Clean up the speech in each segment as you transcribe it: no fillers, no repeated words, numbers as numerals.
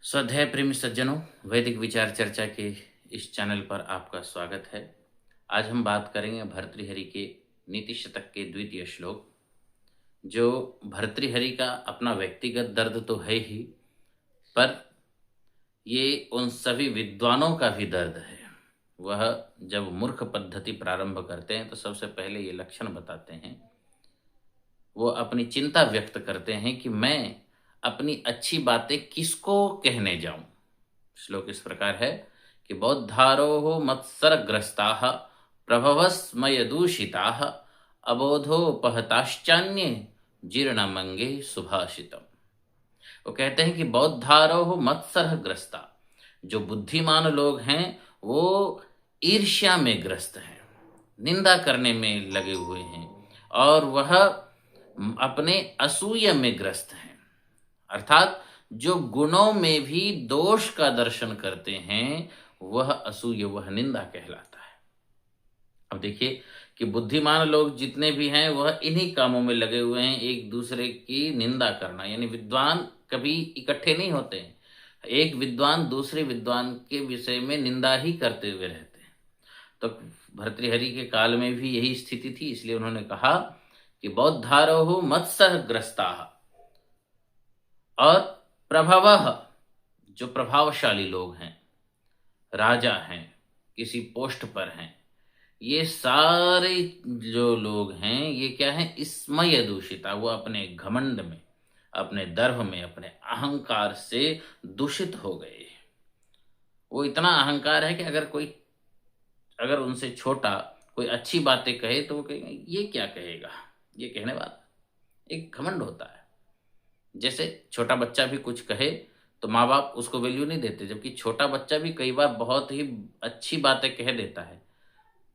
श्रद्धेय प्रेमी सज्जनों, वैदिक विचार चर्चा के इस चैनल पर आपका स्वागत है। आज हम बात करेंगे भर्तृहरि के नीति शतक के द्वितीय श्लोक। जो भर्तृहरि का अपना व्यक्तिगत दर्द तो है ही, पर ये उन सभी विद्वानों का भी दर्द है। वह जब मूर्ख पद्धति प्रारंभ करते हैं तो सबसे पहले ये लक्षण बताते हैं, वो अपनी चिंता व्यक्त करते हैं कि मैं अपनी अच्छी बातें किसको कहने जाऊं। श्लोक इस प्रकार है कि बौद्धारोह मत्सरग्रस्ताः प्रभवस्मय दूषिताः अबोधोपहताश्चान्ये जीर्णमंगे सुभाषितम। वो कहते हैं कि बौद्धारोह मत्सरग्रस्ता, जो बुद्धिमान लोग हैं वो ईर्ष्या में ग्रस्त हैं, निंदा करने में लगे हुए हैं और वह अपने असूया में ग्रस्त हैं। अर्थात जो गुणों में भी दोष का दर्शन करते हैं वह असूय, वह निंदा कहलाता है। अब देखिए कि बुद्धिमान लोग जितने भी हैं वह इन्हीं कामों में लगे हुए हैं, एक दूसरे की निंदा करना। यानी विद्वान कभी इकट्ठे नहीं होते हैं, एक विद्वान दूसरे विद्वान के विषय में निंदा ही करते हुए रहते हैं। तो भर्तृहरि के काल में भी यही स्थिति थी, इसलिए उन्होंने कहा कि बौद्धारोह मत्सरग्रस्ताः, और प्रभवः, जो प्रभावशाली लोग हैं, राजा हैं, किसी पोस्ट पर हैं, ये सारे जो लोग हैं ये क्या है, स्मय दूषिता, वो अपने घमंड में, अपने दर्भ में, अपने अहंकार से दूषित हो गए। वो इतना अहंकार है कि अगर उनसे छोटा कोई अच्छी बातें कहे तो वो कहेंगे ये क्या कहेगा, ये कहने वाला, एक घमंड होता है। जैसे छोटा बच्चा भी कुछ कहे तो माँ बाप उसको वैल्यू नहीं देते, जबकि छोटा बच्चा भी कई बार बहुत ही अच्छी बातें कह देता है,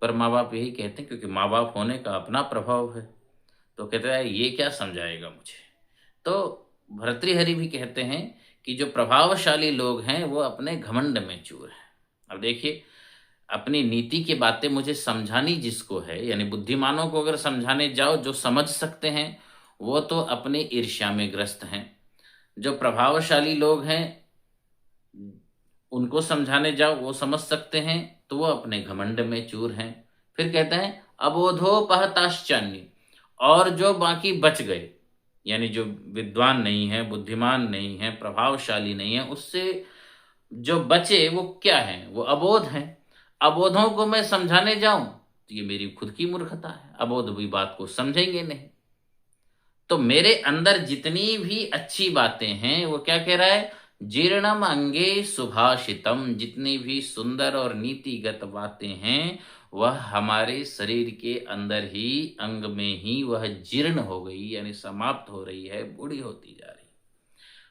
पर माँ बाप यही कहते हैं क्योंकि माँ बाप होने का अपना प्रभाव है, तो कहते हैं ये क्या समझाएगा मुझे। तो भर्तृहरि भी कहते हैं कि जो प्रभावशाली लोग हैं वो अपने घमंड में चूर हैं। अब देखिए, अपनी नीति की बातें मुझे समझानी जिसको है, यानी बुद्धिमानों को अगर समझाने जाओ जो समझ सकते हैं वो तो अपने ईर्ष्या में ग्रस्त हैं। जो प्रभावशाली लोग हैं उनको समझाने जाओ वो समझ सकते हैं तो वो अपने घमंड में चूर हैं। फिर कहते हैं अबोधोपहताश्चान्य, और जो बाकी बच गए, यानी जो विद्वान नहीं है, बुद्धिमान नहीं है, प्रभावशाली नहीं है, उससे जो बचे वो क्या है, वो अबोध हैं। अबोधों को मैं समझाने जाऊं तो ये मेरी खुद की मूर्खता है, अबोध भी बात को समझेंगे नहीं। तो मेरे अंदर जितनी भी अच्छी बातें हैं वो क्या कह रहा है, जीर्णम अंगे सुभाषितम, जितनी भी सुंदर और नीतिगत बातें हैं वह हमारे शरीर के अंदर ही, अंग में ही वह जीर्ण हो गई, यानी समाप्त हो रही है, बूढ़ी होती जा रही।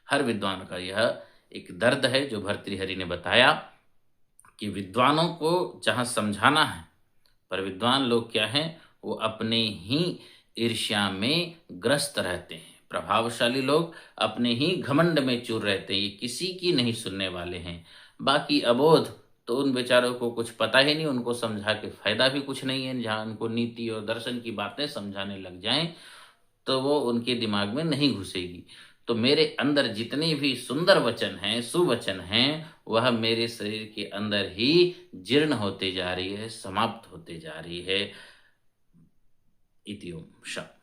हर विद्वान का यह एक दर्द है जो भर्तृहरि ने बताया कि विद्वानों को जहाँ समझाना है, पर विद्वान लोग क्या हैं, वो अपने ही ईर्ष्या में ग्रस्त रहते हैं। प्रभावशाली लोग अपने ही घमंड में चूर रहते हैं, ये किसी की नहीं सुनने वाले हैं। बाकी अबोध तो उन बेचारों को कुछ पता ही नहीं, उनको समझा के फायदा भी कुछ नहीं है। जहाँ उनको नीति और दर्शन की बातें समझाने लग जाएं तो वो उनके दिमाग में नहीं घुसेगी। तो मेरे अंदर जितने भी सुंदर वचन हैं, सुवचन हैं, वह मेरे शरीर के अंदर ही जीर्ण होते जा रही है, समाप्त होते जा रही है। इति ओम शांति।